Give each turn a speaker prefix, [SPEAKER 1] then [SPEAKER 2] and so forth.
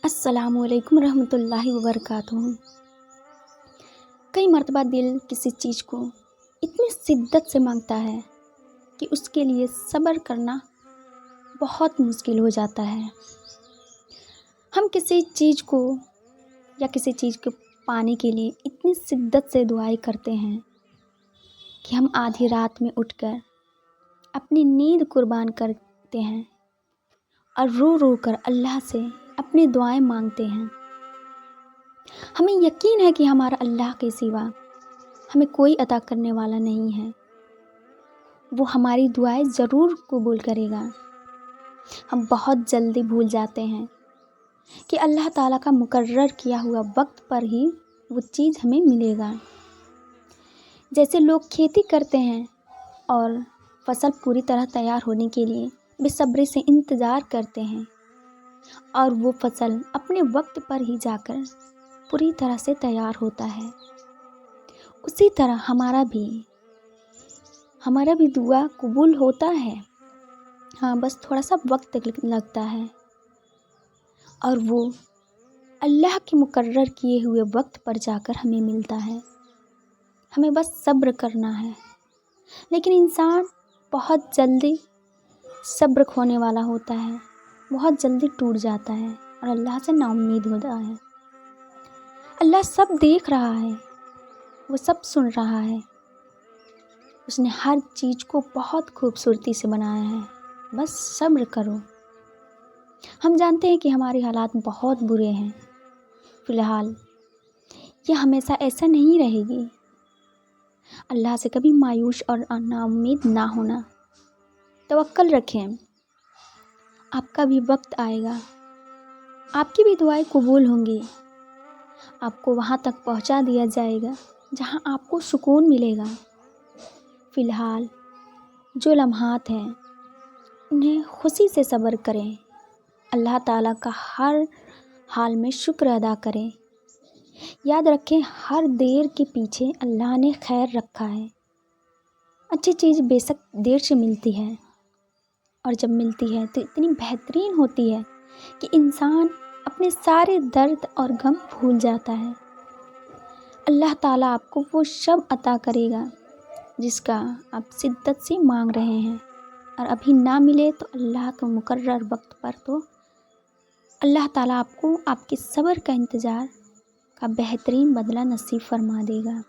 [SPEAKER 1] السلام علیکم ورحمۃ اللہ وبرکاتہ۔ کئی مرتبہ دل کسی چیز کو اتنی شدت سے مانگتا ہے کہ اس کے لیے صبر کرنا بہت مشکل ہو جاتا ہے۔ ہم کسی چیز کو یا کسی چیز کو پانے کے لیے اتنی شدت سے دعائیں کرتے ہیں کہ ہم آدھی رات میں اٹھ کر اپنی نیند قربان کرتے ہیں اور رو رو کر اللہ سے اپنی دعائیں مانگتے ہیں۔ ہمیں یقین ہے کہ ہمارا اللہ کے سوا ہمیں کوئی عطا کرنے والا نہیں ہے، وہ ہماری دعائیں ضرور قبول کرے گا۔ ہم بہت جلدی بھول جاتے ہیں کہ اللہ تعالیٰ کا مقرر کیا ہوا وقت پر ہی وہ چیز ہمیں ملے گا۔ جیسے لوگ کھیتی کرتے ہیں اور فصل پوری طرح تیار ہونے کے لیے بے صبری سے انتظار کرتے ہیں اور وہ فصل اپنے وقت پر ہی جا کر پوری طرح سے تیار ہوتا ہے، اسی طرح ہمارا بھی دعا قبول ہوتا ہے۔ ہاں، بس تھوڑا سا وقت لگتا ہے اور وہ اللہ کے مقرر کیے ہوئے وقت پر جا کر ہمیں ملتا ہے۔ ہمیں بس صبر کرنا ہے، لیکن انسان بہت جلدی صبر کھونے والا ہوتا ہے، بہت جلدی ٹوٹ جاتا ہے اور اللہ سے نا امید ہوتا ہے۔ اللہ سب دیکھ رہا ہے، وہ سب سن رہا ہے، اس نے ہر چیز کو بہت خوبصورتی سے بنایا ہے، بس صبر کرو۔ ہم جانتے ہیں کہ ہمارے حالات بہت برے ہیں، فی الحال یہ ہمیشہ ایسا نہیں رہے گی۔ اللہ سے کبھی مایوس اور نا امید نہ ہونا، توکل رکھیں، آپ کا بھی وقت آئے گا، آپ کی بھی دعائیں قبول ہوں گی، آپ کو وہاں تک پہنچا دیا جائے گا جہاں آپ کو سکون ملے گا۔ فی الحال جو لمحات ہیں انہیں خوشی سے صبر کریں، اللہ تعالیٰ کا ہر حال میں شکر ادا کریں۔ یاد رکھیں، ہر دیر کے پیچھے اللہ نے خیر رکھا ہے۔ اچھی چیز بے شک دیر سے ملتی ہے، اور جب ملتی ہے تو اتنی بہترین ہوتی ہے کہ انسان اپنے سارے درد اور غم بھول جاتا ہے۔ اللہ تعالیٰ آپ کو وہ سب عطا کرے گا جس کا آپ شدت سے مانگ رہے ہیں، اور ابھی نہ ملے تو اللہ کے مقرر وقت پر تو اللہ تعالیٰ آپ کو آپ کے صبر کا انتظار کا بہترین بدلہ نصیب فرما دے گا۔